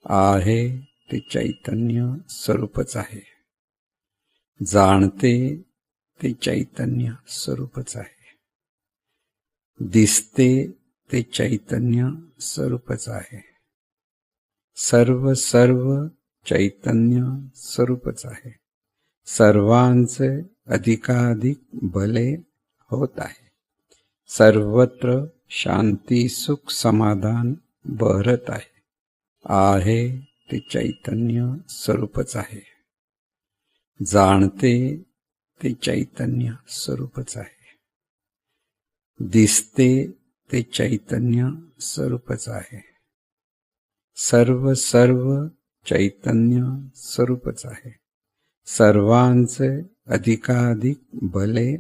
आहे ते चैतन्य स्वरूपच आहे. जाणते ते चैतन्य स्वरूपच आहे. दिसते ते चैतन्य स्वरूपच आहे. सर्व चैतन्य स्वरूपच आहे. सर्वांचे अधिकाधिक भले होत आहे. सर्वत्र शांती सुख समाधान बहरत आहे. आहे ते चैतन्य स्वरूपच आहे. जाणते ते चैतन्य स्वरूपच आहे. दिसते ते चैतन्य स्वरूपच आहे. सर्व चैतन्य स्वरूपच आहे. सर्वांचे अधिकाधिक भले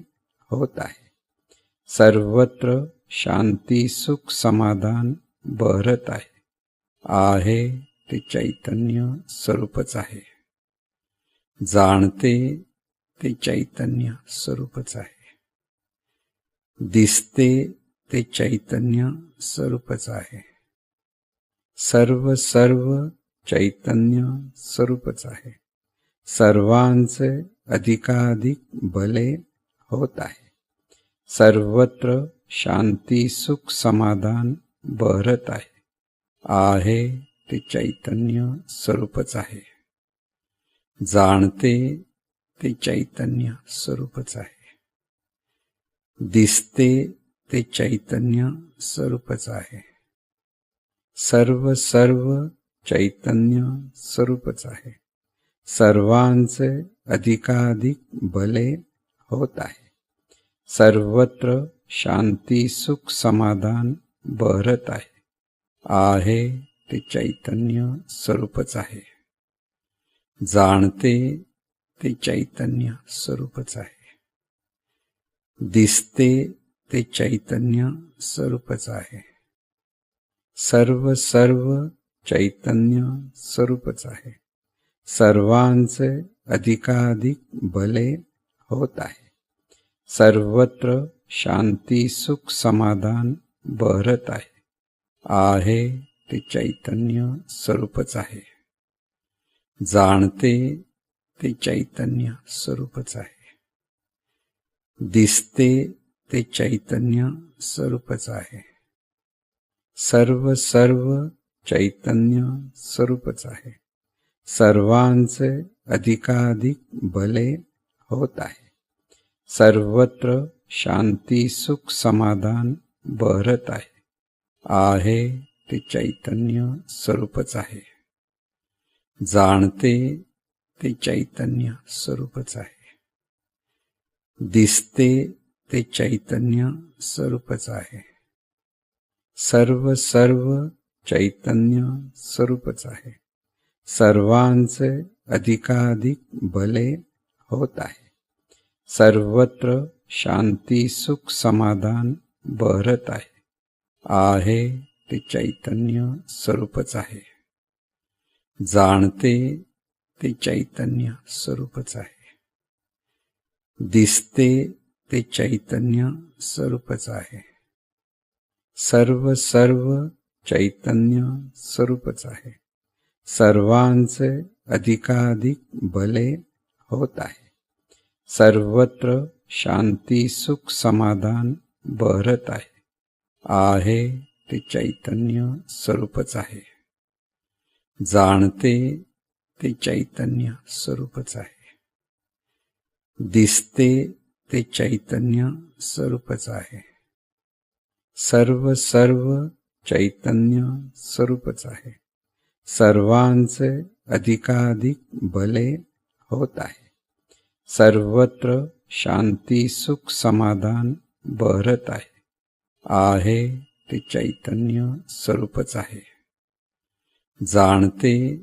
होत आहे. सर्वत्र शांती सुख समाधान बहरत आहे. आहे ते चैतन्य स्वरूपच आहे. जाणते ते चैतन्य स्वरूपच आहे. दिसते ते चैतन्य स्वरूपच आहे. सर्व चैतन्य स्वरूपच आहे. सर्वांचे अधिकाधिक भले होत आहे. सर्वत्र शांती सुख समाधान बहरत आहे. आहे ते चैतन्य स्वरूपच आहे. जाणते ते चैतन्य स्वरूपच आहे. दिसते ते चैतन्य स्वरूपच आहे. सर्व चैतन्य स्वरूपच आहे. सर्वांचे अधिकाधिक भले होत आहे. सर्वत्र शांती सुख समाधान बहरत आहे. आहे ते चैतन्य स्वरूपच आहे. जाणते ते चैतन्य स्वरूपच आहे. दिसते ते चैतन्य स्वरूपच आहे. सर्व चैतन्य स्वरूपच आहे. सर्वांचे अधिकाधिक भले होत आहे. सर्वत्र शांती सुख समाधान बहरत आहे. आहे ते चैतन्य स्वरूपच आहे. जाणते ते चैतन्य स्वरूपच आहे. दिसते ते चैतन्य स्वरूपच आहे. सर्व चैतन्य स्वरूपच आहे. सर्वांचे अधिकाधिक भले होत आहे. सर्वत्र शांती सुख समाधान बहरत आहे. आहे ते चैतन्य स्वरूपच आहे. जाणते ते चैतन्य स्वरूपच आहे. दिसते ते चैतन्य स्वरूपच आहे. सर्व चैतन्य स्वरूपच आहे. सर्वांचे अधिकाधिक भले होत आहे. सर्वत्र शांती सुख समाधान बहरत आहे. आहे ते चैतन्य स्वरूपच आहे. जाणते ते चैतन्य स्वरूपच आहे. दिसते ते चैतन्य स्वरूपच आहे. सर्व चैतन्य स्वरूपच आहे. सर्वांचे अधिकाधिक भले होत आहे. सर्वत्र शांती सुख समाधान बहरत आहे. आहे ते चैतन्य स्वरूपच आहे. जाणते ते चैतन्य स्वरूपच आहे. दिसते ते चैतन्य स्वरूपच आहे. सर्व चैतन्य स्वरूपच आहे. सर्वांचे अधिकाधिक भले होत आहे. सर्वत्र शांती सुख समाधान बहरत आहे. आहे ते चैतन्य स्वरूपच आहे. जाणते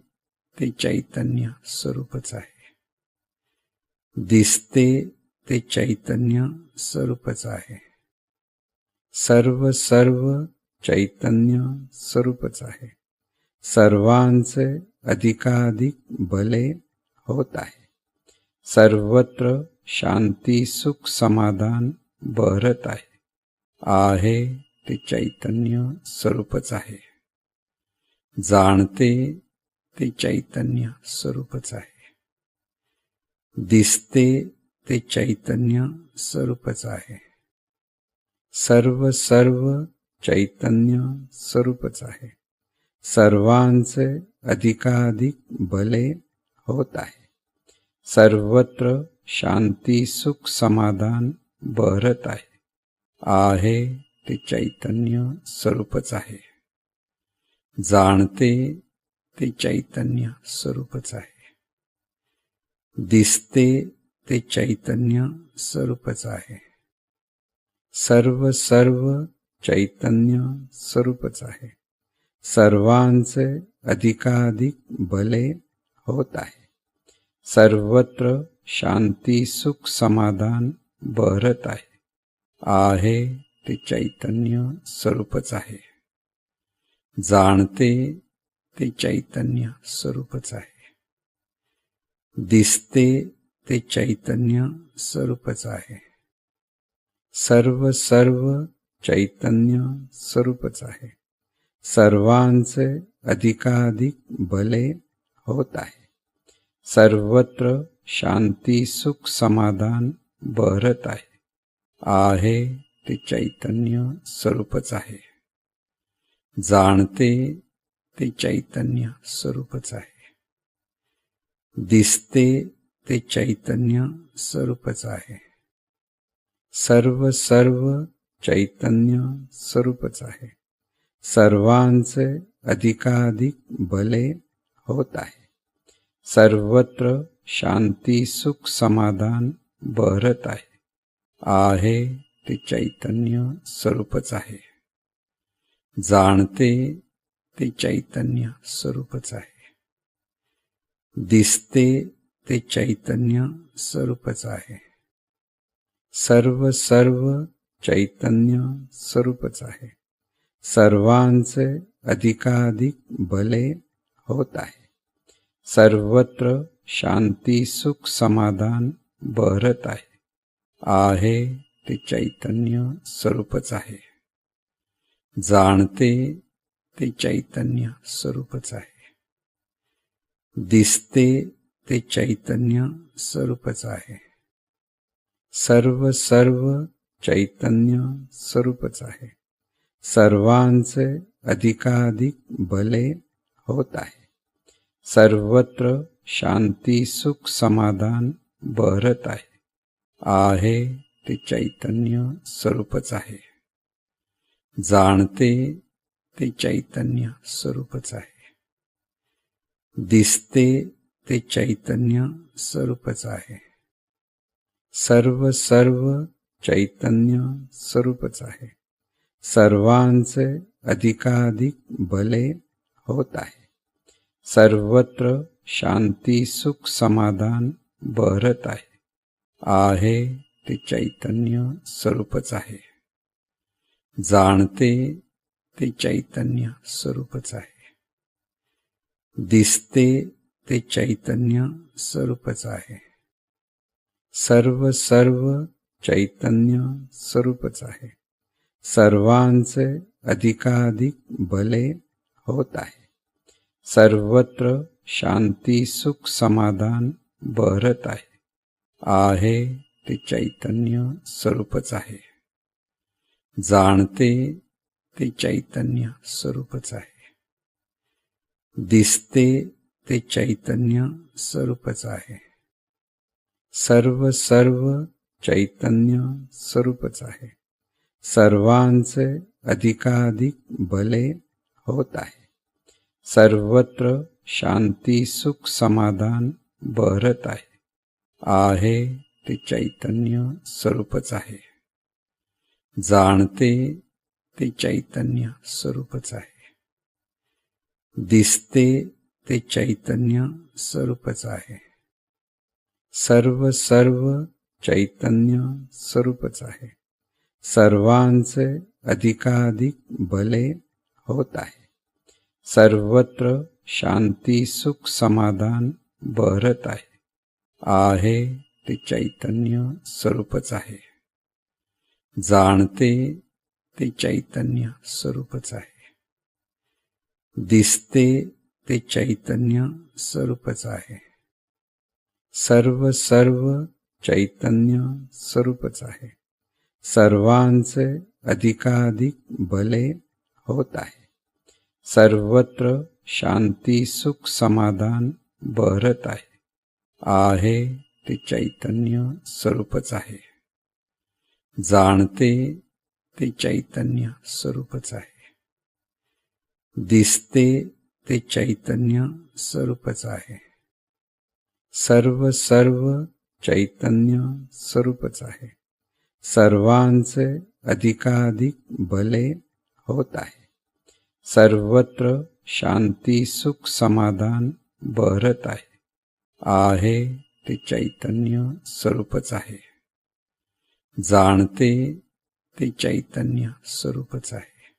ते चैतन्य स्वरूपच आहे. दिसते ते चैतन्य स्वरूपच आहे. सर्व चैतन्य स्वरूपच आहे. सर्वांचे अधिकाधिक भले होत आहे. सर्वत्र शांती सुख समाधान बहरत आहे. आहे ते चैतन्य स्वरूपच आहे. जाणते ते चैतन्य स्वरूपच आहे. दिसते ते चैतन्य स्वरूपच आहे. सर्व चैतन्य स्वरूपच आहे. सर्वांचे अधिकाधिक भले होत आहे. सर्वत्र शांती सुख समाधान बहरत आहे. आहे ते चैतन्य स्वरूपच आहे. जाणते ते चैतन्य स्वरूपच आहे. दिसते ते चैतन्य स्वरूपच आहे. सर्व चैतन्य स्वरूपच आहे. सर्वांचे अधिकाधिक भले होत आहे. सर्वत्र शांती सुख समाधान बहरत आहे. आहे ते चैतन्य स्वरूपच आहे. जाणते ते चैतन्य स्वरूपच आहे. दिसते ते चैतन्य स्वरूपच आहे. सर्व चैतन्य स्वरूपच आहे. सर्वांचे अधिकाधिक भले होत आहे. सर्वत्र शांती सुख समाधान बहरत आहे. आहे ते चैतन्य स्वरूपच आहे. जाणते ते चैतन्य स्वरूपच आहे. दिसते ते चैतन्य स्वरूपच आहे. सर्व चैतन्य स्वरूपच आहे. सर्वांचे अधिकाधिक भले होत आहे. सर्वत्र शांती सुख समाधान बहरत आहे. आहे ते चैतन्य स्वरूपच आहे. जाणते ते चैतन्य स्वरूपच आहे. दिसते ते चैतन्य स्वरूपच आहे. सर्व चैतन्य स्वरूपच आहे. सर्वांचे अधिकाधिक भले होत आहे. सर्वत्र शांती सुख समाधान बहरत आहे. आहे ते चैतन्य स्वरूपच आहे. जाणते ते चैतन्य स्वरूपच आहे. दिसते ते चैतन्य स्वरूपच आहे. सर्व चैतन्य स्वरूपच आहे. सर्वांचे अधिकाधिक भले होत आहे. सर्वत्र शांती सुख समाधान बहरत आहे. आहे ते चैतन्य स्वरूपच आहे. जाणते ते चैतन्य स्वरूपच आहे. दिसते ते चैतन्य स्वरूपच आहे. सर्व चैतन्य स्वरूपच आहे. सर्वांचे अधिकाधिक भले होत आहे. सर्वत्र शांती सुख समाधान बहरत आहे. आहे ते चैतन्य स्वरूपच आहे. जाणते ते चैतन्य स्वरूपच आहे. दिसते ते चैतन्य स्वरूपच आहे. सर्व चैतन्य स्वरूपच आहे. सर्वांचे अधिकाधिक भले होत आहे. सर्वत्र शांती सुख समाधान बहरत आहे. आहे ते चैतन्य स्वरूपच आहे. जाणते ते चैतन्य स्वरूपच आहे. दिसते ते चैतन्य स्वरूपच आहे. सर्व चैतन्य स्वरूपच आहे. सर्वांचे अधिकाधिक भले होत आहे. सर्वत्र शांती सुख समाधान बहरत आहे. आहे ते चैतन्य स्वरूपच आहे. जाणते ते चैतन्य स्वरूपच आहे. दिसते ते चैतन्य स्वरूपच आहे. सर्व चैतन्य स्वरूपच आहे. सर्वांचे अधिकाधिक भले होत आहे. सर्वत्र शांती सुख समाधान बहरत आहे. आहे ते चैतन्य स्वरूपच आहे. जाणते ते चैतन्य स्वरूपच आहे. दिसते ते चैतन्य स्वरूपच आहे. सर्व चैतन्य स्वरूपच आहे. सर्वांचे अधिकाधिक भले होत आहे. सर्वत्र शांती सुख समाधान बहरत आहे. आहे ते चैतन्य स्वरूपच आहे. जाणते ते चैतन्य स्वरूपच आहे. दिसते ते चैतन्य स्वरूपच आहे. सर्व चैतन्य स्वरूपच आहे. सर्वांचे अधिकाधिक भले होत आहे. सर्वत्र शांती सुख समाधान बहरत आहे. आहे ते चैतन्य स्वरूपच आहे. जाणते ते चैतन्य स्वरूपच आहे.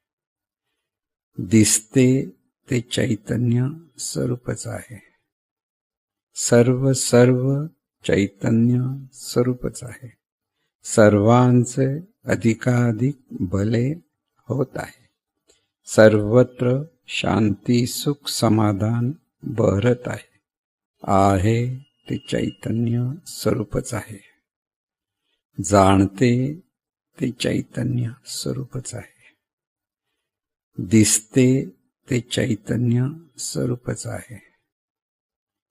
दिसते ते चैतन्य स्वरूपच आहे. सर्व चैतन्य स्वरूपच आहे. सर्वांचे अधिकाधिक भले होत आहे. सर्वत्र शांती सुख समाधान बहरत आहे. आहे ते चैतन्य स्वरूपच आहे. जाणते ते चैतन्य स्वरूपच आहे. दिसते ते चैतन्य स्वरूपच आहे.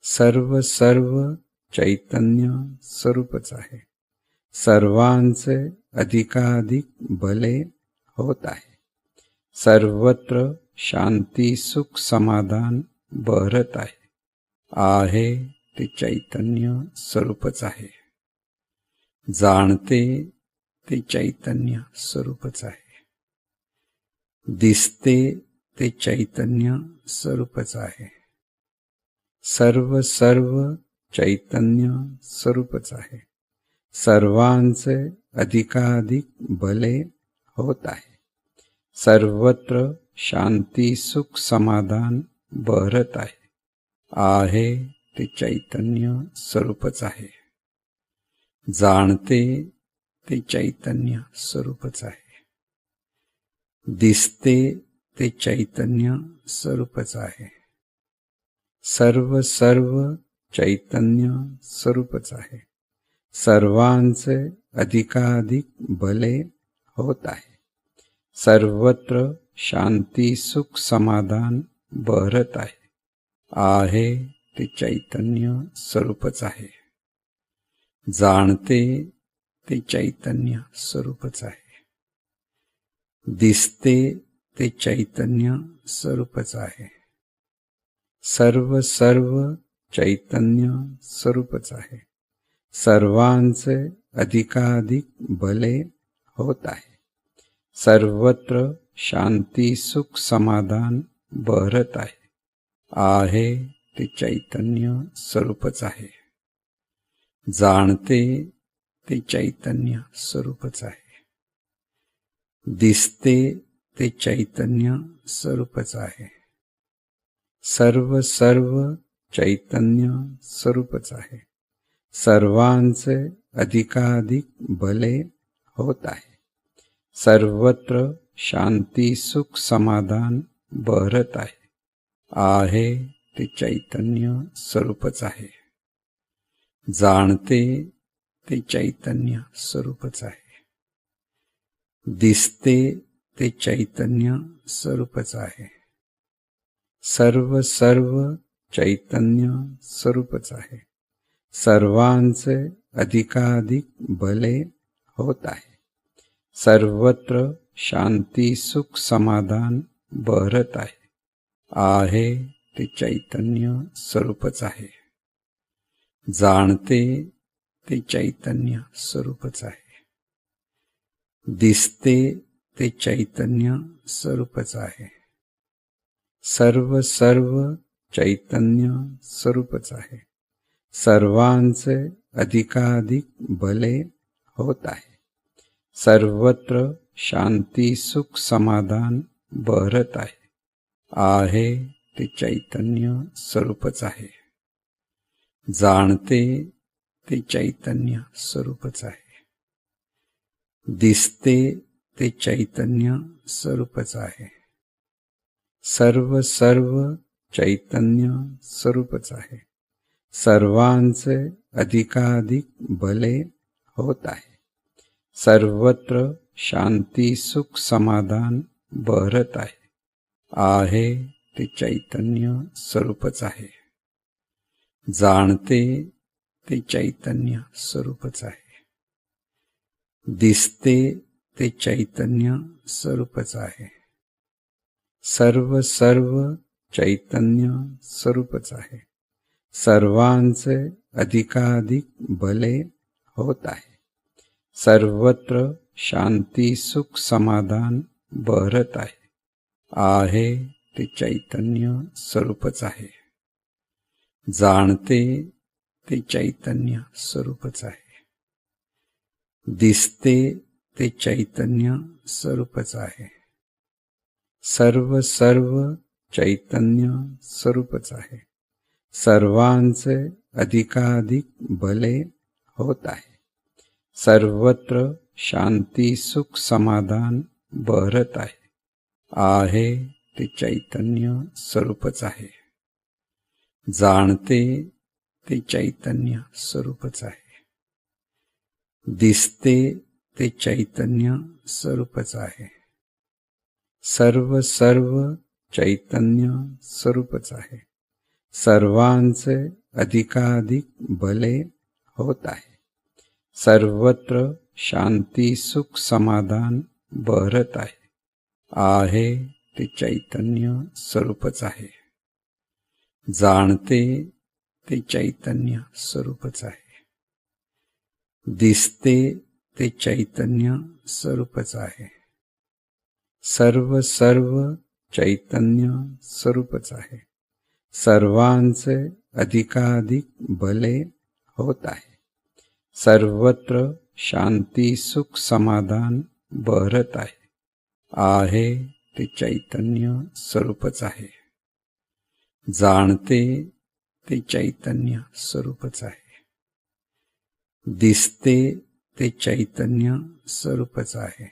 सर्व चैतन्य स्वरूपच आहे. सर्वांचे अधिकाधिक भले होत आहे. सर्वत्र शांती सुख समाधान बहरत आहे. आहे ते चैतन्य स्वरूपच आहे. जाणते ते चैतन्य स्वरूपच आहे. दिसते ते चैतन्य स्वरूपच आहे. सर्व चैतन्य स्वरूपच आहे. सर्वांचे अधिकाधिक भले होत आहे. सर्वत्र शांती सुख समाधान बहरत आहे. आहे ते चैतन्य स्वरूपच आहे. जाणते ते चैतन्य स्वरूपच आहे. दिसते ते चैतन्य स्वरूपच आहे. सर्व चैतन्य स्वरूपच आहे. सर्वांचे अधिकाधिक भले होत आहे. सर्वत्र शांती सुख समाधान बहरत आहे. आहे ते चैतन्य स्वरूपच आहे. जाणते ते चैतन्य स्वरूपच आहे. दिसते ते चैतन्य स्वरूपच आहे. सर्व चैतन्य स्वरूपच आहे. सर्वांचे अधिकाधिक भले होत आहे. सर्वत्र शांती सुख समाधान बहरत आहे. आहे ते चैतन्य स्वरूपच आहे. जाणते ते चैतन्य स्वरूपच आहे. दिसते ते चैतन्य स्वरूपच आहे. सर्व चैतन्य स्वरूपच आहे. सर्वांचे अधिकाधिक भले होत आहे. सर्वत्र शांती सुख समाधान बहरत आहे. आहे ते चैतन्य स्वरूपच आहे. जाणते ते चैतन्य स्वरूपच आहे. दिसते ते चैतन्य स्वरूपच आहे. सर्व चैतन्य स्वरूपच आहे. सर्वांचे अधिकाधिक भले होत आहे. सर्वत्र शांती सुख समाधान बहरत आहे. आहे ते चैतन्य स्वरूपच आहे. जाणते ते चैतन्य स्वरूपच आहे. दिसते ते चैतन्य स्वरूपच आहे. सर्व चैतन्य स्वरूपच आहे. सर्वांचे अधिकाधिक भले होत आहे. सर्वत्र शांती सुख समाधान बहरत आहे. आहे ते चैतन्य स्वरूपच आहे. जाणते ते चैतन्य स्वरूपच आहे. दिसते ते चैतन्य स्वरूपच आहे. सर्व चैतन्य स्वरूपच आहे. सर्वांचे अधिकाधिक भले होत आहे. सर्वत्र शांती सुख समाधान बहरत आहे. आहे ते चैतन्य स्वरूपच आहे. जाणते ते चैतन्य स्वरूपच आहे. दिसते ते चैतन्य स्वरूपच आहे. सर्व चैतन्य स्वरूपच आहे. सर्वांचे अधिकाधिक भले होत आहे. सर्वत्र शांती सुख समाधान बहरत आहे. आहे ते चैतन्य स्वरूपच आहे. जाणते ते चैतन्य स्वरूपच आहे. दिसते ते चैतन्य स्वरूपच आहे. सर्व चैतन्य स्वरूपच आहे. सर्वांचे अधिकाधिक भले होत आहे. सर्वत्र शांती सुख समाधान बहरत आहे. आहे ते चैतन्य स्वरूपच आहे. जाणते ते चैतन्य स्वरूपच आहे. दिसते ते चैतन्य स्वरूपच आहे. सर्व चैतन्य स्वरूपच आहे. सर्वांचे अधिकाधिक भले होत आहे. सर्वत्र शांती सुख समाधान बहरत आहे. आहे ते चैतन्य स्वरूपच आहे. जाणते ते चैतन्य स्वरूपच आहे. दिसते ते चैतन्य स्वरूपच आहे. सर्व चैतन्य स्वरूपच आहे. सर्वांचे अधिकाधिक भले होत आहे. सर्वत्र शांती सुख समाधान बहरत आहे. आहे ते चैतन्य स्वरूपच आहे. जाणते ते चैतन्य स्वरूपच आहे. दिसते ते चैतन्य स्वरूपच आहे.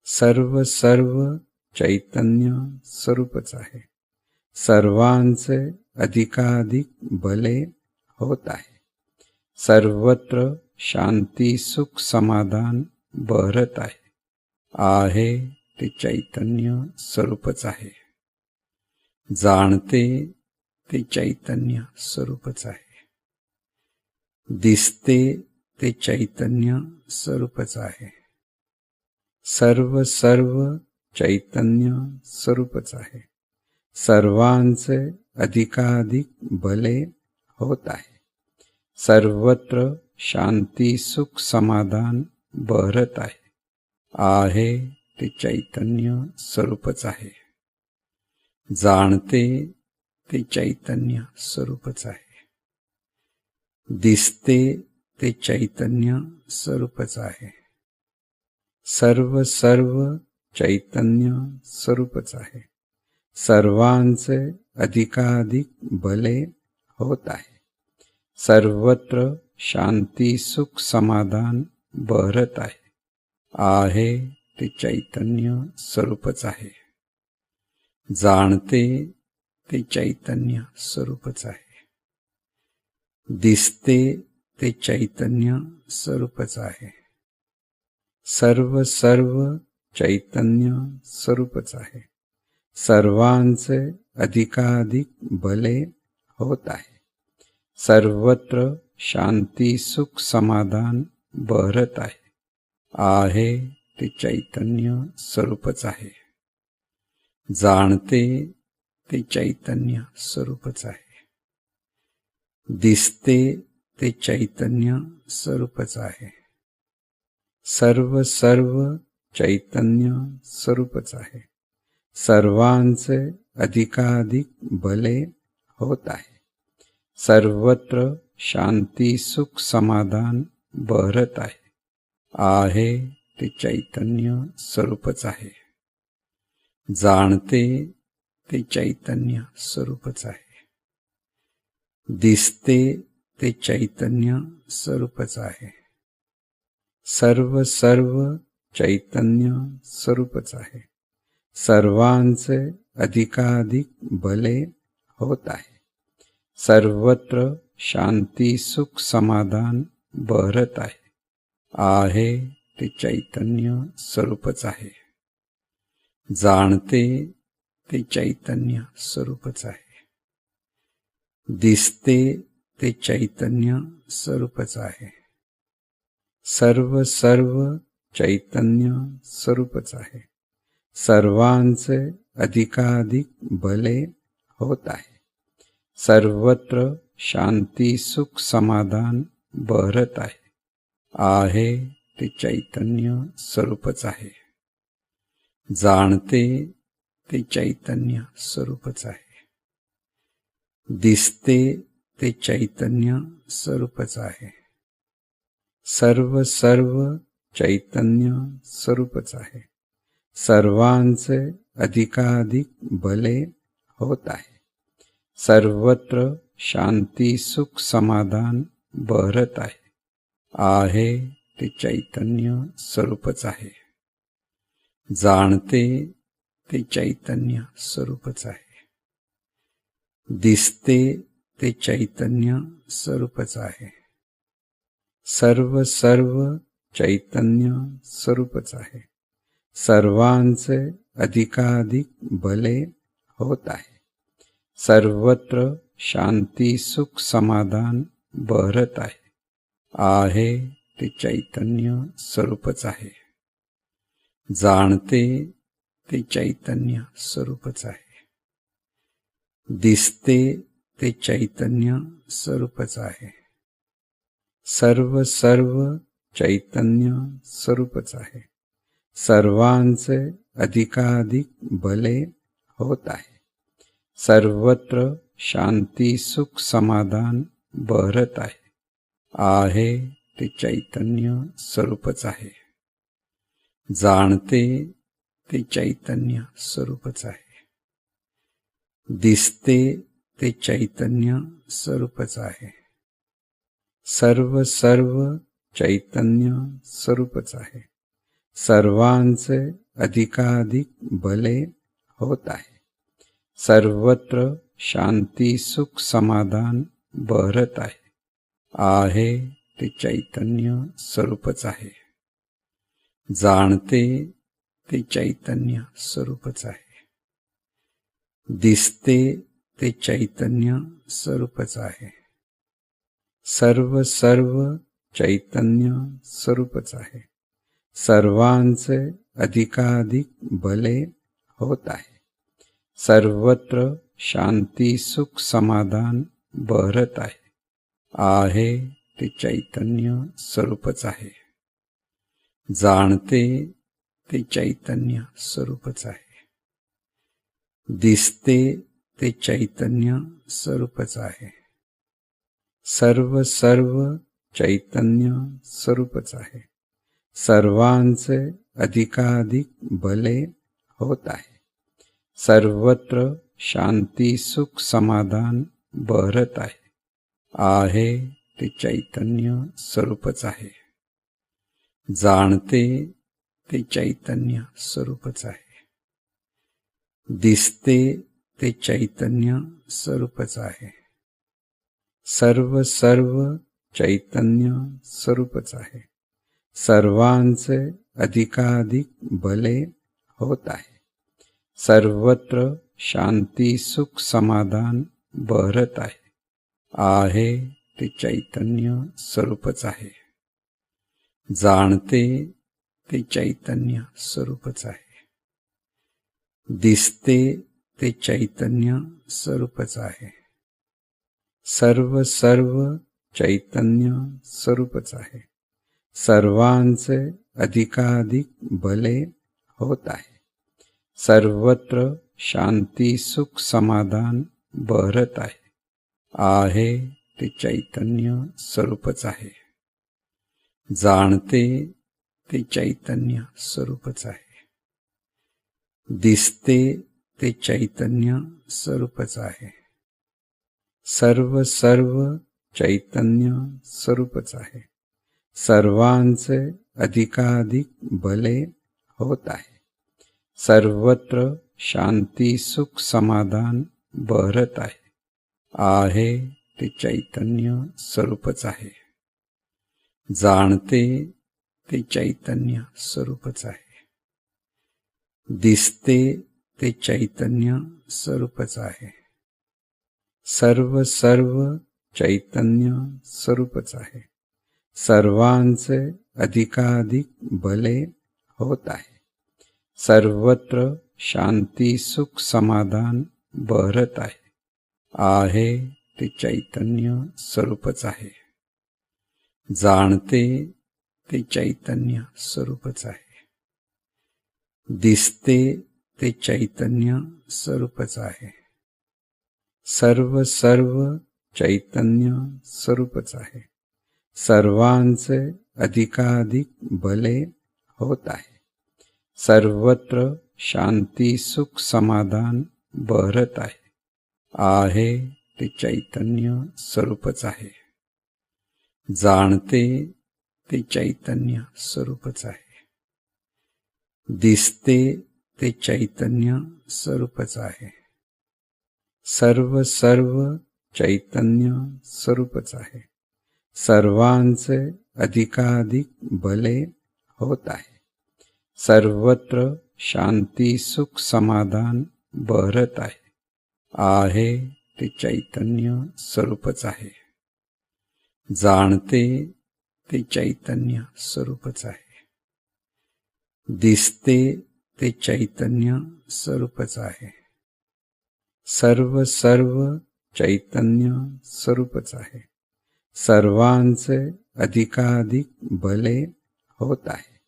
सर्व चैतन्य स्वरूपच आहे. सर्वांचे अधिकाधिक भले होत आहे. सर्वत्र शांती सुख समाधान बहरत आहे. आहे ते चैतन्य स्वरूपच आहे. जाणते ते चैतन्य स्वरूपच आहे. दिसते ते चैतन्य स्वरूपच आहे. सर्व चैतन्य स्वरूपच आहे. सर्वांचे अधिकाधिक भले होत आहे. सर्वत्र शांती सुख समाधान बहरत आहे. आहे ते चैतन्य स्वरूपच आहे. जाणते ते चैतन्य स्वरूपच आहे. दिसते ते चैतन्य स्वरूपच आहे. सर्व चैतन्य स्वरूपच आहे. सर्वांचे अधिकाधिक भले होत आहे. सर्वत्र शांती सुख समाधान बहरत आहे. आहे ते चैतन्य स्वरूपच आहे. जाणते ते चैतन्य स्वरूपच आहे. दिसते ते चैतन्य स्वरूपच आहे. सर्व चैतन्य स्वरूपच आहे. सर्वांचे अधिकाधिक भले होत आहे. सर्वत्र शांती सुख समाधान बहरत आहे. आहे ते चैतन्य स्वरूपच आहे. जाणते ते चैतन्य स्वरूपच आहे. दिसते ते चैतन्य स्वरूपच आहे. सर्व चैतन्य स्वरूपच आहे. सर्वांचे अधिकाधिक भले होत आहे. सर्वत्र शांती सुख समाधान बहरत आहे. आहे ते चैतन्य स्वरूपच आहे. जाणते ते चैतन्य स्वरूपच आहे. दिसते ते चैतन्य स्वरूपच आहे. सर्व चैतन्य स्वरूपच आहे. सर्वांचे अधिकाधिक भले होत आहे. सर्वत्र शांती सुख समाधान बहरत आहे. आहे ते चैतन्य स्वरूपच आहे. जाणते ते चैतन्य स्वरूपच आहे. दिसते ते चैतन्य स्वरूपच आहे. सर्व चैतन्य स्वरूपच आहे. सर्वांचे अधिकाधिक भले होत आहे. सर्वत्र शांती सुख समाधान बहरत आहे. आहे ते चैतन्य स्वरूपच आहे. जाणते ते चैतन्य स्वरूपच आहे. दिसते ते चैतन्य स्वरूपच आहे. सर्व चैतन्य स्वरूपच आहे. सर्वांचे अधिकाधिक भले होत आहे. सर्वत्र शांती सुख समाधान बहरत आहे. आहे ते चैतन्य स्वरूपच आहे. जाणते ते चैतन्य स्वरूपच आहे. दिसते ते चैतन्य स्वरूपच आहे. सर्व चैतन्य स्वरूपच आहे. सर्वांचे अधिकाधिक भले होत आहे. सर्वत्र शांती सुख समाधान बहरत आहे. आहे ते चैतन्य स्वरूपच आहे. जाणते ते चैतन्य स्वरूपच आहे. दिसते ते चैतन्य स्वरूपच आहे. सर्व चैतन्य स्वरूपच आहे. सर्वांचे अधिकाधिक भले होत आहे. सर्वत्र शांती सुख समाधान बहरत आहे. आहे ते चैतन्य स्वरूपच आहे. जाणते ते चैतन्य स्वरूपच आहे. दिसते ते चैतन्य स्वरूपच आहे. सर्व चैतन्य स्वरूपच आहे. सर्वांचे अधिकाधिक भले होत आहे. सर्वत्र शांती सुख समाधान बहरत आहे. आहे ते चैतन्य स्वरूपच आहे. जाणते ते चैतन्य स्वरूपच आहे. दिसते ते चैतन्य स्वरूपच आहे. सर्व चैतन्य स्वरूपच आहे. सर्वांचे अधिकाधिक भले होत आहे. सर्वत्र शांती सुख समाधान बहरत आहे. आहे ते चैतन्य स्वरूपच आहे. जाणते ते चैतन्य स्वरूपच आहे. दिसते ते चैतन्य स्वरूपच आहे. सर्व चैतन्य स्वरूपच आहे. सर्वांचे अधिकाधिक भले होत आहे. सर्वत्र शांती सुख समाधान बहरत आहे. आहे ते चैतन्य स्वरूपच आहे. जाणते ते चैतन्य स्वरूपच आहे. दिसते ते चैतन्य स्वरूपच आहे. सर्व चैतन्य स्वरूपच आहे. सर्वांचे अधिकाधिक भले होत आहे. सर्वत्र शांती सुख समाधान बहरत आहे. आहे ते चैतन्य स्वरूपच आहे. जाणते ते चैतन्य स्वरूपच आहे. दिसते ते चैतन्य स्वरूपच आहे. सर्व चैतन्य स्वरूपच आहे. सर्वांचे अधिकाधिक भले होत आहे. सर्वत्र शांती सुख समाधान बहरत आहे. आहे ते चैतन्य स्वरूपच आहे. जाणते ते चैतन्य स्वरूपच आहे. दिसते ते चैतन्य स्वरूपच आहे. सर्व चैतन्य स्वरूपच आहे. सर्वांचे अधिकाधिक भले होत आहे. सर्वत्र शांती सुख समाधान बहरत आहे. आहे ते चैतन्य स्वरूपच आहे. जाणते ते चैतन्य स्वरूपच आहे. दिसते ते चैतन्य स्वरूपच आहे. सर्व चैतन्य स्वरूपच आहे. सर्वांचे अधिकाधिक भले होत आहे. सर्वत्र शांती सुख समाधान बहरत आहे. आहे ते चैतन्य स्वरूपच आहे. जाणते ते चैतन्य स्वरूपच आहे. दिसते ते चैतन्य स्वरूपच आहे. सर्व चैतन्य स्वरूपच आहे. सर्वांचे अधिकाधिक भले होत आहे. सर्वत्र शांती सुख समाधान बहरत आहे. आहे ते चैतन्य स्वरूपच आहे. जाणते ते चैतन्य स्वरूपच आहे. दिसते ते चैतन्य स्वरूपच आहे. सर्व चैतन्य स्वरूपच आहे. सर्वांचे अधिकाधिक भले होत आहे. सर्वत्र शांती सुख समाधान बहरत आहे. आहे ते चैतन्य स्वरूपच आहे. जाणते ते चैतन्य स्वरूपच आहे. दिसते ते चैतन्य स्वरूपच आहे. सर्व चैतन्य स्वरूपच आहे. सर्वांचे अधिकाधिक भले होत आहे.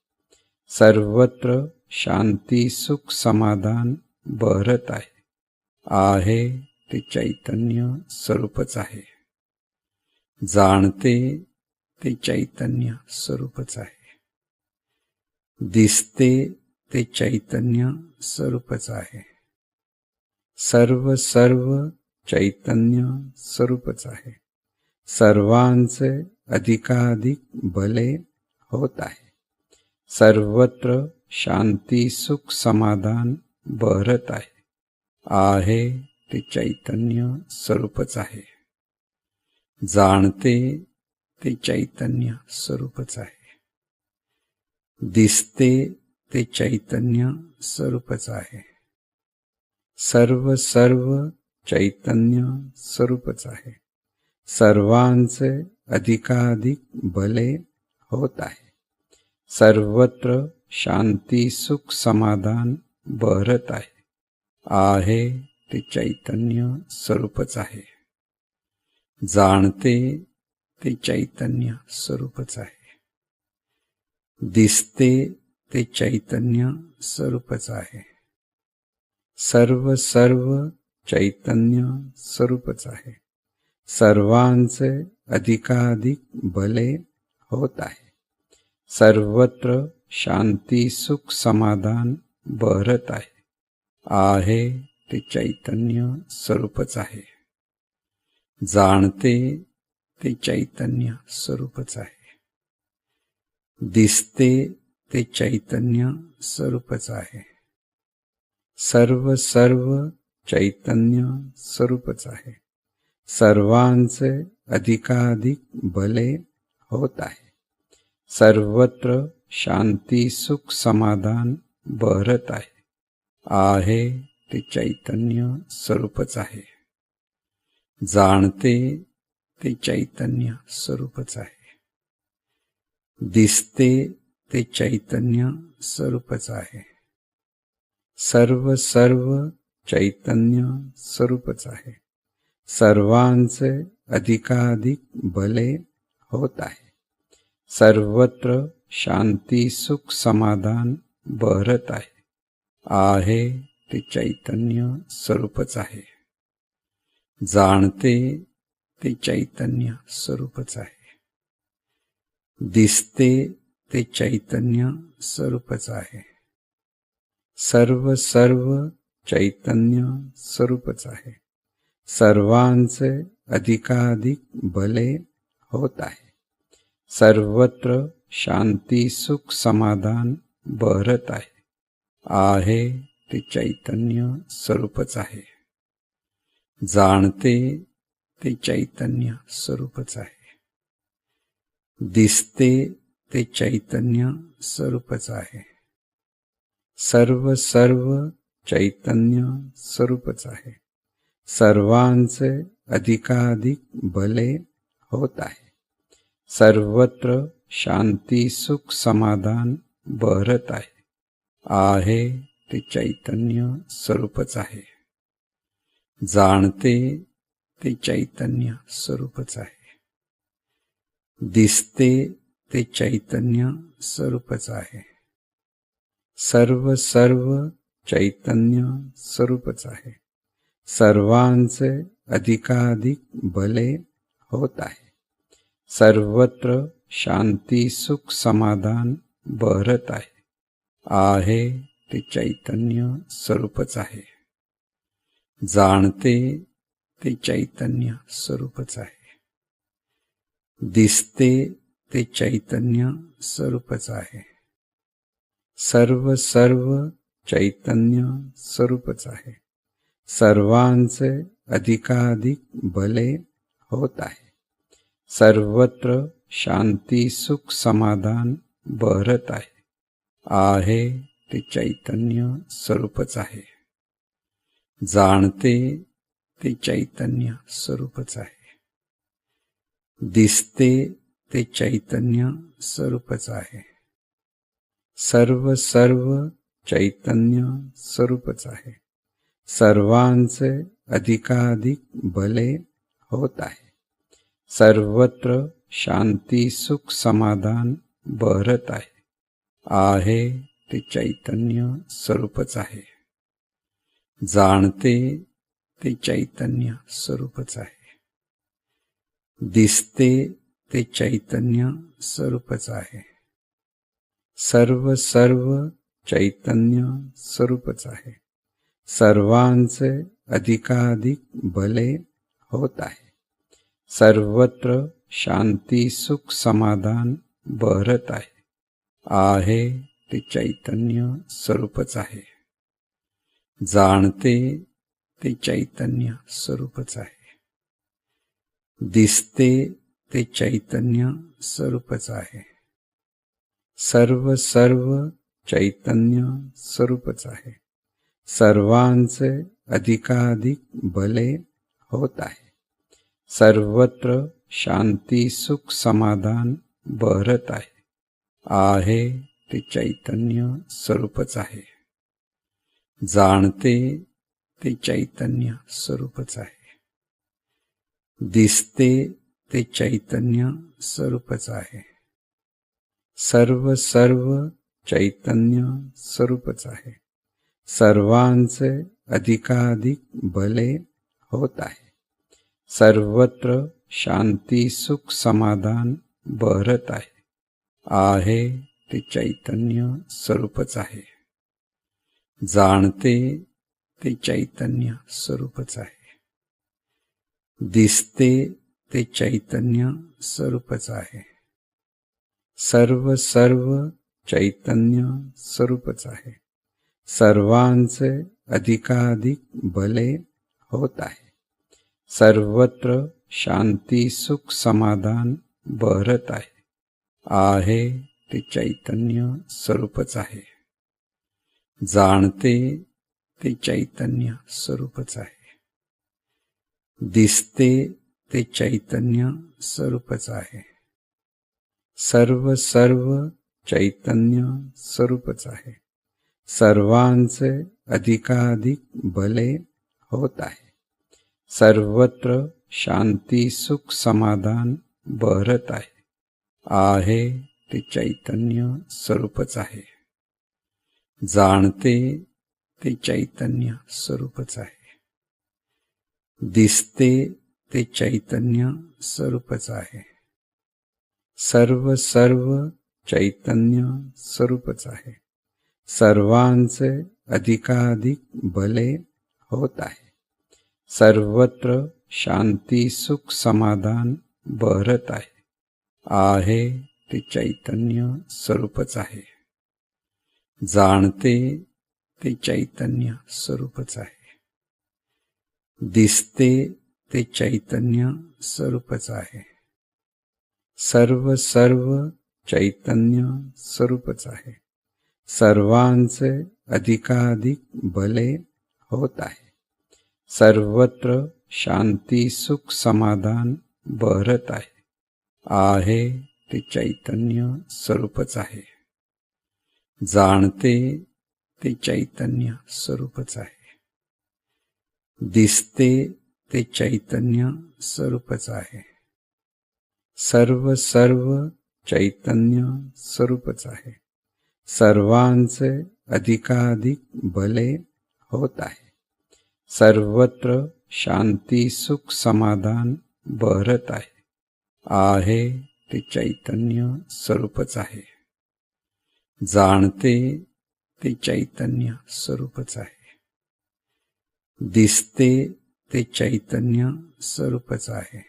सर्वत्र शांती सुख समाधान बहरत आहे. आहे ते चैतन्य स्वरूपच आहे. जाणते ते चैतन्य स्वरूपच आहे. दिसते ते चैतन्य स्वरूपच आहे. सर्व चैतन्य स्वरूपच आहे. सर्वांचे अधिकाधिक भले होत आहे. सर्वत्र शांती सुख समाधान बहरत आहे. आहे ते चैतन्य स्वरूपच आहे. जाणते ते चैतन्य स्वरूपच आहे. दिसते ते चैतन्य स्वरूपच आहे. सर्व चैतन्य स्वरूपच आहे. सर्वांचे अधिकाधिक भले होत आहे. सर्वत्र शांती सुख समाधान बहरत आहे. आहे ते चैतन्य स्वरूपच आहे. जाणते ते चैतन्य स्वरूपच आहे. दिसते ते चैतन्य स्वरूपच आहे. सर्व चैतन्य स्वरूपच आहे. सर्वांचे अधिकाधिक भले होत आहे. सर्वत्र शांती सुख समाधान बहरत आहे. आहे ते चैतन्य स्वरूपच आहे. जाणते ते चैतन्य स्वरूपच आहे. दिसते ते चैतन्य स्वरूपच आहे. सर्व चैतन्य स्वरूपच आहे. सर्वांचे अधिकाधिक भले होत आहे. सर्वत्र शांती सुख समाधान बहरत आहे. आहे ते चैतन्य स्वरूपच आहे. जाणते ते चैतन्य स्वरूपच आहे. दिसते ते चैतन्य स्वरूपच आहे. सर्व चैतन्य स्वरूपच आहे. सर्वांचे अधिकाधिक भले होत आहे. सर्वत्र शांती सुख समाधान बहरत आहे. आहे ते चैतन्य स्वरूपच आहे. जाणते ते चैतन्य स्वरूपच आहे. दिसते ते चैतन्य स्वरूपच आहे. सर्व चैतन्य स्वरूपच आहे. सर्वांचे अधिकाधिक भले होत आहे. सर्वत्र शांती सुख समाधान बहरत आहे. आहे ते चैतन्य स्वरूपच आहे. जाणते ते चैतन्य स्वरूपच आहे. दिसते ते चैतन्य स्वरूपच आहे. सर्व चैतन्य स्वरूपच आहे. सर्वांचे अधिकाधिक भले होत आहे. सर्वत्र शांती सुख समाधान बहरत आहे. आहे ते चैतन्य स्वरूपच आहे. जाणते ते चैतन्य स्वरूपच आहे. दिसते ते चैतन्य स्वरूपच आहे. सर्व चैतन्य स्वरूपच आहे. सर्वांचे अधिकाधिक भले होत आहे. सर्वत्र शांती सुख समाधान बहरत आहे. आहे ते चैतन्य स्वरूपच आहे. जाणते ते चैतन्य स्वरूपच आहे. दिसते ते चैतन्य स्वरूपच आहे. सर्व चैतन्य स्वरूपच आहे. सर्वांचे अधिकाधिक भले होत आहे. सर्वत्र शांती सुख समाधान बहरत आहे. आहे ते चैतन्य स्वरूपच आहे. जाणते ते चैतन्य स्वरूपच आहे. दिसते ते चैतन्य स्वरूपच आहे. सर्व चैतन्य स्वरूपच आहे. सर्वांचे अधिकाधिक भले होत आहे. सर्वत्र शांती सुख समाधान बहरत आहे. आहे ते चैतन्य स्वरूपच आहे. जाणते ते चैतन्य स्वरूपच आहे. दिसते ते चैतन्य स्वरूपच आहे. सर्व चैतन्य स्वरूपच आहे. सर्वांचे अधिकाधिक भले होत आहे. सर्वत्र शांती सुख समाधान बहरत आहे. आहे ते चैतन्य स्वरूपच आहे. जाणते ते चैतन्य स्वरूपच आहे. दिसते ते चैतन्य स्वरूपच आहे. सर्व चैतन्य स्वरूपच आहे. सर्वांचे अधिकाधिक भले होत आहे. सर्वत्र शांती सुख समाधान बहरत आहे. आहे ते चैतन्य स्वरूपच आहे. जाणते ते चैतन्य स्वरूपच आहे. दिसते ते चैतन्य स्वरूपच आहे. सर्व चैतन्य स्वरूपच आहे. सर्वांचे अधिकाधिक भले होत आहे. सर्वत्र शांती सुख समाधान बहरत आहे. आहे ते चैतन्य स्वरूपच आहे. जाणते ते चैतन्य स्वरूपच आहे. दिसते ते चैतन्य स्वरूपच आहे. सर्व चैतन्य स्वरूपच आहे. सर्वांचे अधिकाधिक भले होत आहे. सर्वत्र शांती सुख समाधान बहरत आहे. आहे ते चैतन्य स्वरूपच आहे. जाणते ते चैतन्य स्वरूपच आहे. दिसते ते चैतन्य स्वरूपच आहे. सर्व चैतन्य स्वरूपच आहे. सर्वांचे अधिकाधिक भले होत आहे. सर्वत्र शांती सुख समाधान बहरत आहे. आहे ते चैतन्य स्वरूपच आहे. जाणते ते चैतन्य स्वरूपच आहे. दिसते ते चैतन्य स्वरूपच आहे. सर्व चैतन्य स्वरूपच आहे. सर्वांचे अधिकाधिक भले होत आहे. सर्वत्र शांती सुख समाधान बहरत आहे. आहे ते चैतन्य स्वरूपच आहे. जाणते ते चैतन्य स्वरूपच आहे. दिसते ते चैतन्य स्वरूपच आहे. सर्व चैतन्य स्वरूपच आहे. सर्वांचे अधिकाधिक भले होत आहे. सर्वत्र शांती सुख समाधान बहरत आहे. आहे ते चैतन्य स्वरूपच आहे. जाणते ते चैतन्य स्वरूपच आहे. दिसते ते चैतन्य स्वरूपच आहे. सर्व चैतन्य स्वरूपच आहे. सर्वांचे अधिकाधिक भले होत आहे. सर्वत्र शांती सुख समाधान बहरत आहे. आहे ते चैतन्य स्वरूपच आहे. जाणते ते चैतन्य स्वरूपच आहे. दिसते ते चैतन्य स्वरूपच आहे.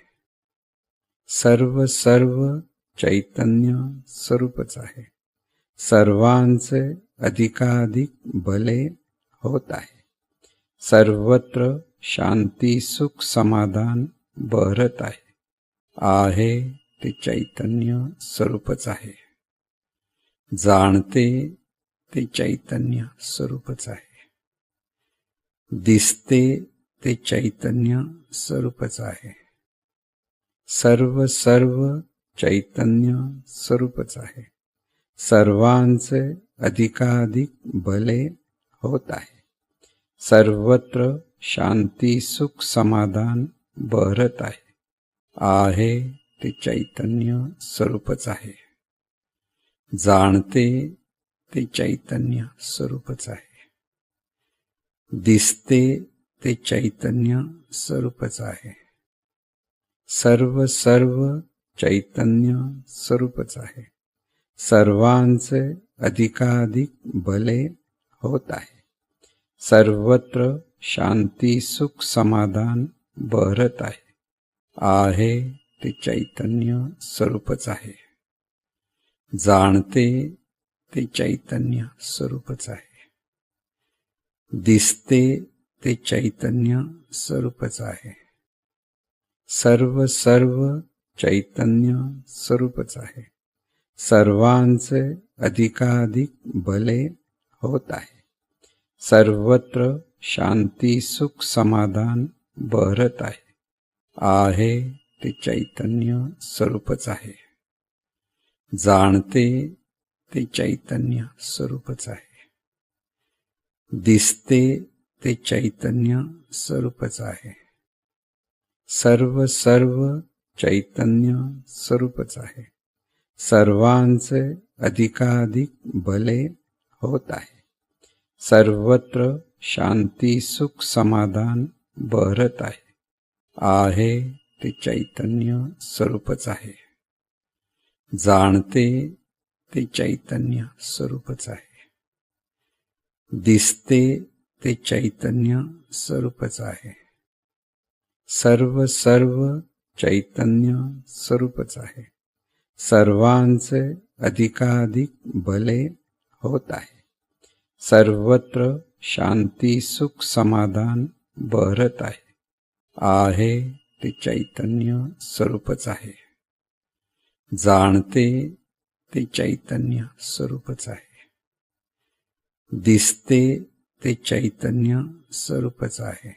सर्व चैतन्य स्वरूपच आहे. सर्वांचे अधिकाधिक भले होत आहे. सर्वत्र शांती सुख समाधान बहरत आहे. आहे ते चैतन्य स्वरूपच आहे. जाणते ते चैतन्य स्वरूपच आहे. दिसते ते चैतन्य स्वरूपच आहे. सर्व चैतन्य स्वरूपच आहे. सर्वांचे अधिकाधिक भले होत आहे. सर्वत्र शांती सुख समाधान बहरत आहे. आहे ते चैतन्य स्वरूपच आहे. जाणते ते चैतन्य स्वरूपच आहे. दिसते ते चैतन्य स्वरूपच आहे. सर्व चैतन्य स्वरूपच आहे. सर्वांचे अधिकाधिक भले होत आहे. सर्वत्र शांती सुख समाधान बहरत आहे. आहे ते चैतन्य स्वरूपच आहे. जाणते ते चैतन्य स्वरूपच आहे. दिसते ते चैतन्य स्वरूपच आहे. सर्व चैतन्य स्वरूपच आहे. सर्वांचे अधिकाधिक भले होत आहे. सर्वत्र शांती सुख समाधान बहरत आहे. आहे ते चैतन्य स्वरूपच आहे. जाणते ते चैतन्य स्वरूपच आहे. दिसते ते चैतन्य स्वरूपच आहे. सर्व चैतन्य स्वरूपच आहे. सर्वांचे अधिकाधिक भले होत आहे. सर्वत्र शांती सुख समाधान बहरत आहे. आहे ते चैतन्य स्वरूपच आहे. जाणते ते चैतन्य स्वरूपच आहे. दिसते ते चैतन्य स्वरूपच आहे. सर्व चैतन्य स्वरूपच आहे. सर्वांचे अधिकाधिक भले होत आहे. सर्वत्र शांती सुख समाधान बहरत आहे. आहे ते चैतन्य स्वरूपच आहे. जाणते ते चैतन्य स्वरूपच आहे. दिसते ते चैतन्य स्वरूपच आहे.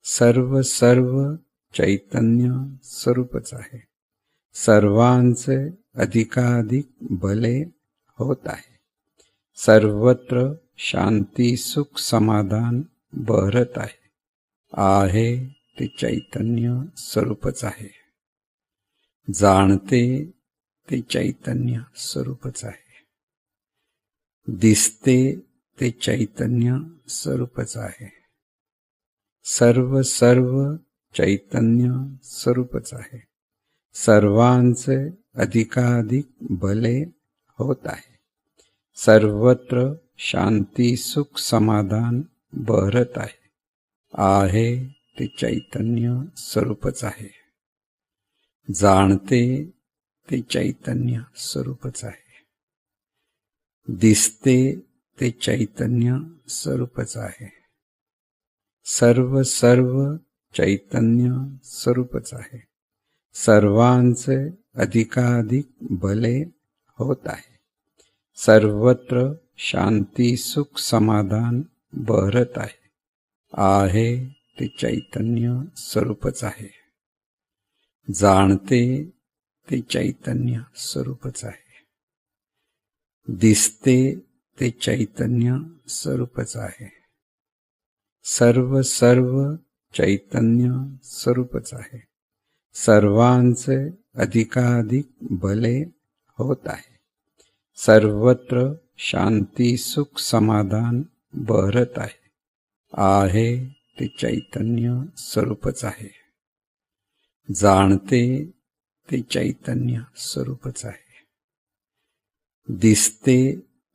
सर्व चैतन्य स्वरूपच आहे. सर्वांचे अधिकाधिक भले होत आहे. सर्वत्र शांती सुख समाधान बहरत आहे. आहे ते चैतन्य स्वरूपच आहे. जाणते ते चैतन्य स्वरूपच आहे. दिसते ते चैतन्य स्वरूपच आहे. सर्व चैतन्य स्वरूपच आहे. सर्वांचे अधिकाधिक भले होत आहे. सर्वत्र शांती सुख समाधान बहरत आहे. आहे ते चैतन्य स्वरूपच आहे. जाणते ते चैतन्य स्वरूपच आहे. दिसते ते चैतन्य स्वरूपच आहे. सर्व चैतन्य स्वरूपच आहे. सर्वांचे अधिकाधिक भले होत आहे. सर्वत्र शांती सुख समाधान बहरत आहे ते चैतन्य स्वरूपच आहे. जाणते ते चैतन्य स्वरूपच आहे. दिसते ते चैतन्य स्वरूपच आहे. सर्व चैतन्य स्वरूपच आहे. सर्वांचे अधिकाधिक भले होत आहे. सर्वत्र शांती सुख समाधान बहरत आहे ते चैतन्य स्वरूपच आहे. जाणते ते चैतन्य स्वरूपच आहे. दिसते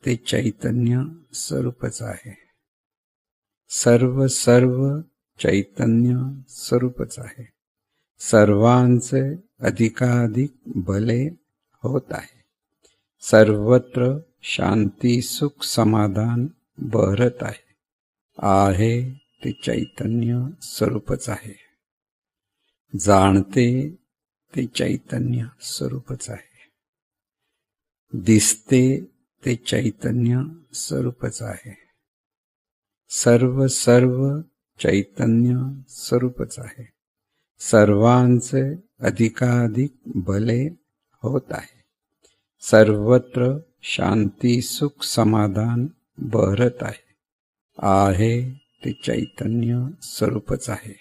ते चैतन्य स्वरूपच आहे. सर्व चैतन्य स्वरूपच आहे. सर्वांचे अधिकाधिक भले होत आहे. सर्वत्र शांती सुख समाधान बहरत आहे ते चैतन्य स्वरूपच आहे. जाणते ते चैतन्य स्वरूपच आहे. दिसते ते चैतन्य स्वरूपच आहे. सर्व चैतन्य स्वरूपच आहे. सर्वांचे अधिकाधिक भले होत आहे. सर्वत्र शांती सुख समाधान बहरत आहे ते चैतन्य स्वरूपच आहे.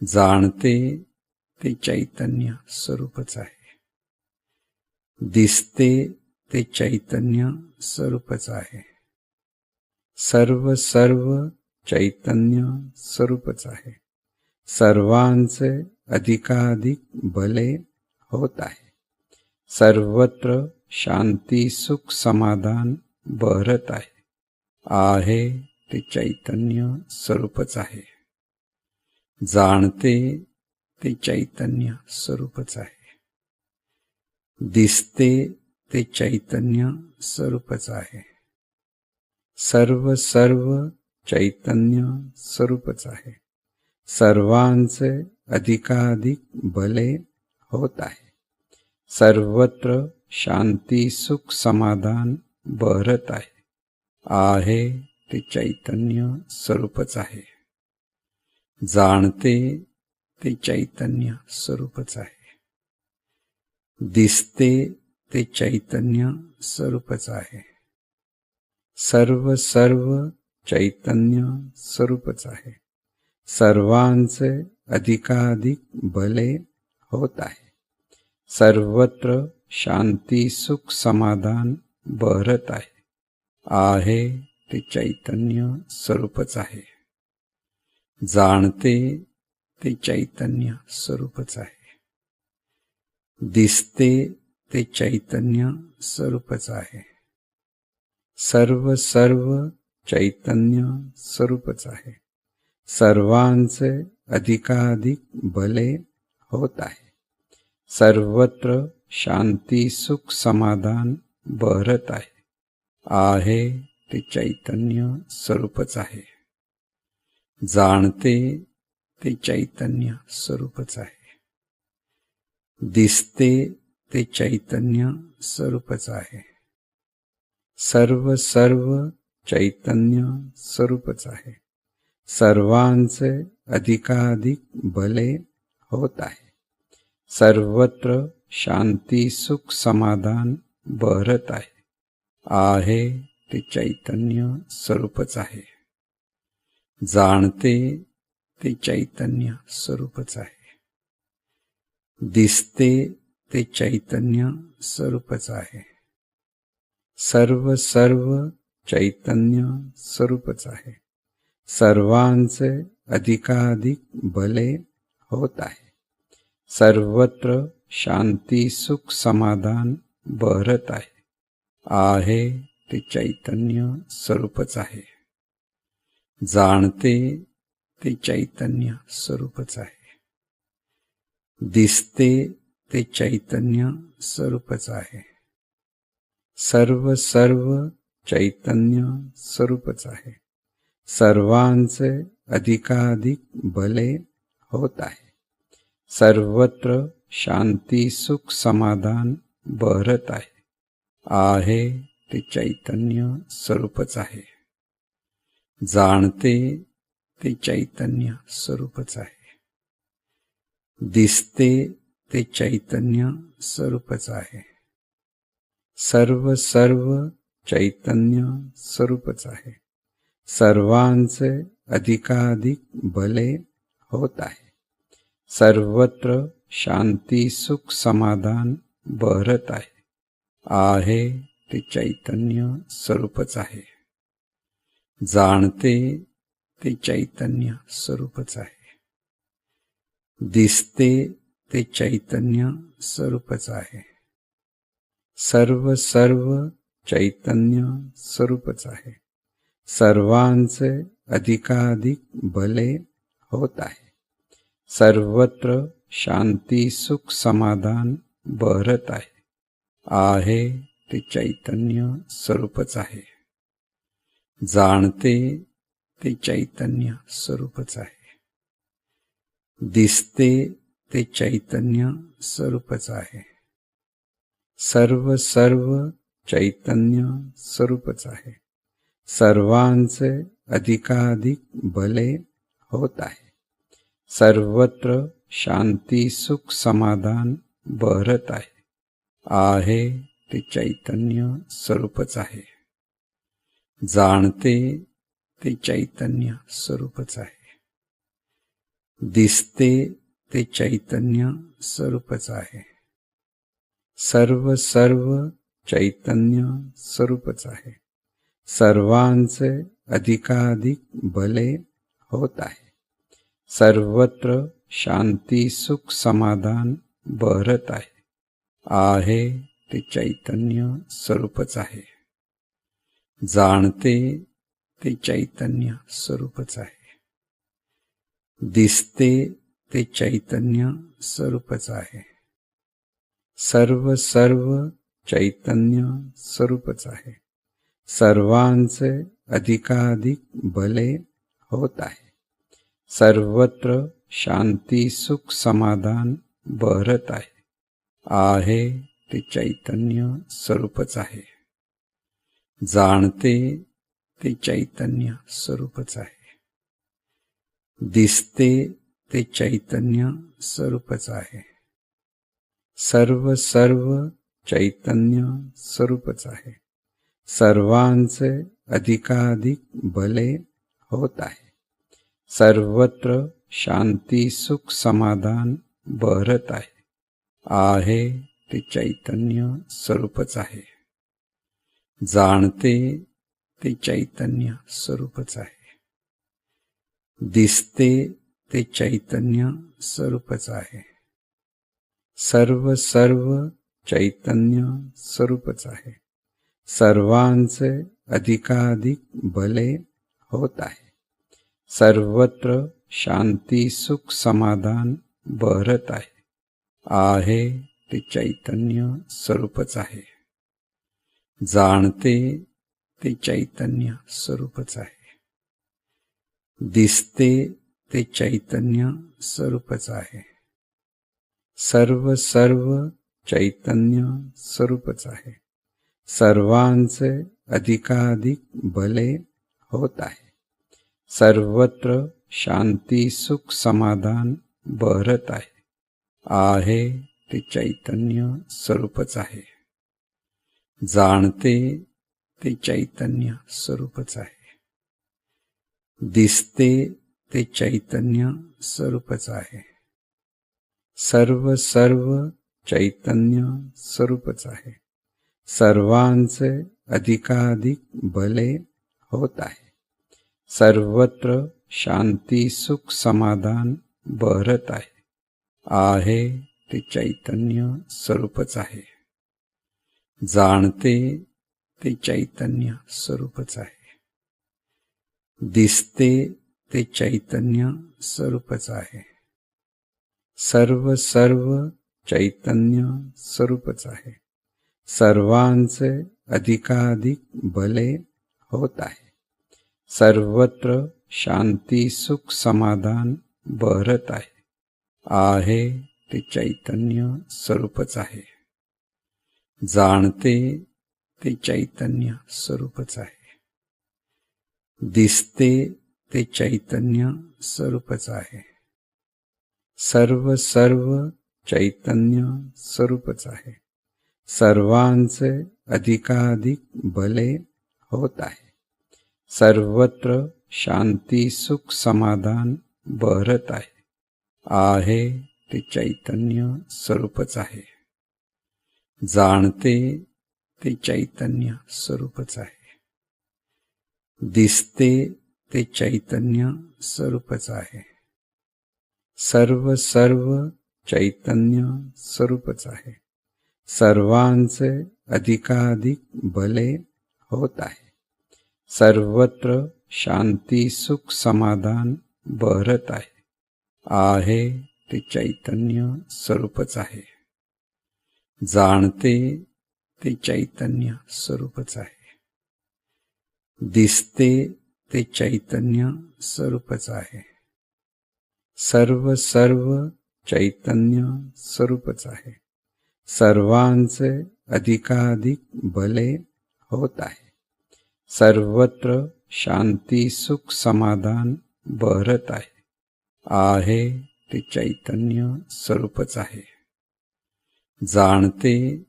जाणते ते चैतन्य स्वरूपच आहे. दिसते ते चैतन्य स्वरूपच आहे. सर्व चैतन्य स्वरूपच आहे. सर्वांचे अधिकाधिक भले होत आहे. सर्वत्र शांती सुख समाधान बहरत आहे ते चैतन्य स्वरूपच आहे. जाणते ते चैतन्य स्वरूपच आहे. दिसते ते चैतन्य स्वरूपच आहे. सर्व चैतन्य स्वरूपच आहे. सर्वांचे अधिकाधिक भले होत आहे. सर्वत्र शांती सुख समाधान बहरत आहे ते चैतन्य स्वरूपच आहे. जाणते ते चैतन्य स्वरूपच आहे. दिसते ते चैतन्य स्वरूपच आहे. सर्व चैतन्य स्वरूपच आहे. सर्वांचे अधिकाधिक भले होत आहे. सर्वत्र शांती सुख समाधान बहरत आहे ते चैतन्य स्वरूपच आहे. जाणते ते चैतन्य स्वरूपच आहे. दिसते ते चैतन्य स्वरूपच आहे. सर्व चैतन्य स्वरूपच आहे. सर्वांचे अधिकाधिक भले होत आहे. सर्वत्र शांती सुख समाधान बहरत आहे ते चैतन्य स्वरूपच आहे. जाणते ते चैतन्य स्वरूपच आहे. दिसते ते चैतन्य स्वरूपच आहे. सर्व चैतन्य स्वरूपच आहे. सर्वांचे अधिकाधिक भले होत आहे. सर्वत्र शांती सुख समाधान बहरत आहे ते चैतन्य स्वरूपच आहे. जाणते ते चैतन्य स्वरूपच आहे. दिसते ते चैतन्य स्वरूपच आहे. सर्व चैतन्य स्वरूपच आहे. सर्वांचे अधिकाधिक भले होत आहे. सर्वत्र शांती सुख समाधान बहरत आहे ते चैतन्य स्वरूपच आहे. जाणते ते चैतन्य स्वरूपच आहे. दिसते ते चैतन्य स्वरूपच आहे. सर्व चैतन्य स्वरूपच आहे. सर्वांचे अधिकाधिक भले होत आहे. सर्वत्र शांती सुख समाधान बहरत आहे ते चैतन्य स्वरूपच आहे. जाणते ते चैतन्य स्वरूपच आहे. दिसते ते चैतन्य स्वरूपच आहे. सर्व चैतन्य स्वरूपच आहे. सर्वांचे अधिकाधिक भले होत आहे. सर्वत्र शांती सुख समाधान बहरत आहे ते चैतन्य स्वरूपच आहे. जाणते ते चैतन्य स्वरूपच आहे. दिसते ते चैतन्य स्वरूपच आहे. सर्व चैतन्य स्वरूपच आहे. सर्वांचे अधिकाधिक भले होत आहे. सर्वत्र शांती सुख समाधान बहरत आहे ते चैतन्य स्वरूपच आहे. जाणते ते चैतन्य स्वरूपच आहे. दिसते ते चैतन्य स्वरूपच आहे. सर्व चैतन्य स्वरूपच आहे. सर्वांचे अधिकाधिक भले होत आहे. सर्वत्र शांती सुख समाधान बहरत आहे ते चैतन्य स्वरूपच आहे. जाणते ते चैतन्य स्वरूपच आहे. दिसते ते चैतन्य स्वरूपच आहे. सर्व चैतन्य स्वरूपच आहे. सर्वांचे अधिकाधिक भले होत आहे. सर्वत्र शांती सुख समाधान बहरत आहे ते चैतन्य स्वरूपच आहे. जाणते ते चैतन्य स्वरूपच आहे. दिसते ते चैतन्य स्वरूपच आहे. सर्व चैतन्य स्वरूपच आहे. सर्वांचे अधिकाधिक भले होत आहे. सर्वत्र शांती सुख समाधान बहरत आहे ते चैतन्य स्वरूपच आहे. जाणते ते चैतन्य स्वरूपच आहे. दिसते ते चैतन्य स्वरूपच आहे. सर्व चैतन्य स्वरूपच आहे. सर्वांचे अधिकाधिक भले होत आहे. सर्वत्र शांती सुख समाधान बहरत आहे ते चैतन्य स्वरूपच आहे. जाणते ते चैतन्य स्वरूपच आहे. दिसते ते चैतन्य स्वरूपच आहे. सर्व चैतन्य स्वरूपच आहे. सर्वांचे अधिकाधिक भले होत आहे. सर्वत्र शांती सुख समाधान बहरत आहे ते चैतन्य स्वरूपच आहे. जाणते ते चैतन्य स्वरूपच आहे. दिसते ते चैतन्य स्वरूपच आहे. सर्व चैतन्य स्वरूपच आहे. सर्वांचे अधिकाधिक भले होत आहे. सर्वत्र शांती सुख समाधान बहरत आहे ते चैतन्य स्वरूपच आहे. जाणते ते चैतन्य स्वरूपच आहे. दिसते ते चैतन्य स्वरूपच आहे. सर्व चैतन्य स्वरूपच आहे. सर्वांचे अधिकाधिक भले होत आहे. सर्वत्र शांती सुख समाधान बहरत आहे ते चैतन्य स्वरूपच आहे. जाणते ते चैतन्य स्वरूपच आहे. दिसते ते चैतन्य स्वरूपच आहे. सर्व चैतन्य स्वरूपच आहे. सर्वांचे अधिकाधिक भले होत आहे. सर्वत्र शांती सुख समाधान बहरत आहे ते चैतन्य स्वरूपच आहे. जाणते ते चैतन्य स्वरूपच आहे. दिसते ते चैतन्य स्वरूपच आहे. सर्व चैतन्य स्वरूपच आहे. सर्वांचे अधिकाधिक भले होत आहे. सर्वत्र शांती सुख समाधान बहरत आहे ते चैतन्य स्वरूपच आहे. जाणते ते चैतन्य स्वरूपच आहे. दिसते ते चैतन्य स्वरूपच आहे. सर्व चैतन्य स्वरूपच आहे. सर्वांचे अधिकाधिक भले होत आहे. सर्वत्र शांती सुख समाधान बहरत आहे ते चैतन्य स्वरूपच आहे. जाणते ते चैतन्य स्वरूपच आहे. दिसते ते चैतन्य स्वरूपच आहे. सर्व चैतन्य स्वरूपच आहे. सर्वांचे अधिकाधिक भले होत आहे. सर्वत्र शांती सुख समाधान बहरत आहे ते चैतन्य स्वरूपच आहे. जाणते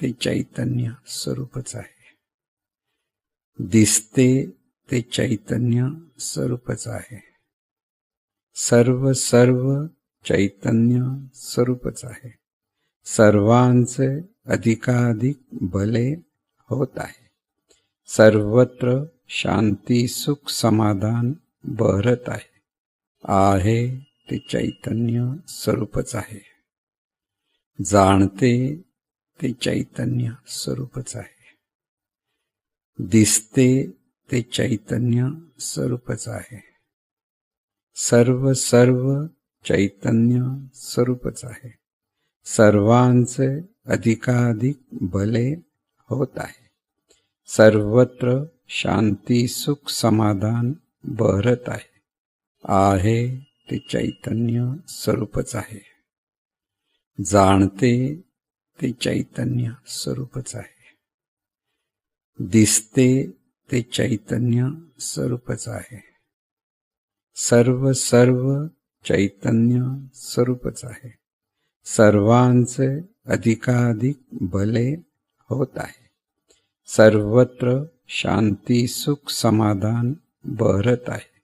ते चैतन्य स्वरूपच आहे. दिसते ते चैतन्य स्वरूपच आहे. सर्व चैतन्य स्वरूपच आहे. सर्वांचे अधिकाधिक भले होत आहे. सर्वत्र शांती सुख समाधान बहरत आहे ते चैतन्य स्वरूपच आहे. जाणते ते चैतन्य स्वरूपच आहे. दिसते ते चैतन्य स्वरूपच आहे. सर्व चैतन्य स्वरूपच आहे. सर्वांचे अधिकाधिक भले होत आहे. सर्वत्र शांती सुख समाधान बहरत आहे ते चैतन्य स्वरूपच आहे. जाणते ते चैतन्य स्वरूपच आहे. दिसते ते चैतन्य स्वरूपच आहे. सर्व चैतन्य स्वरूपच आहे. सर्वांचे अधिकाधिक भले होत आहे. सर्वत्र शांती सुख समाधान बहरत आहे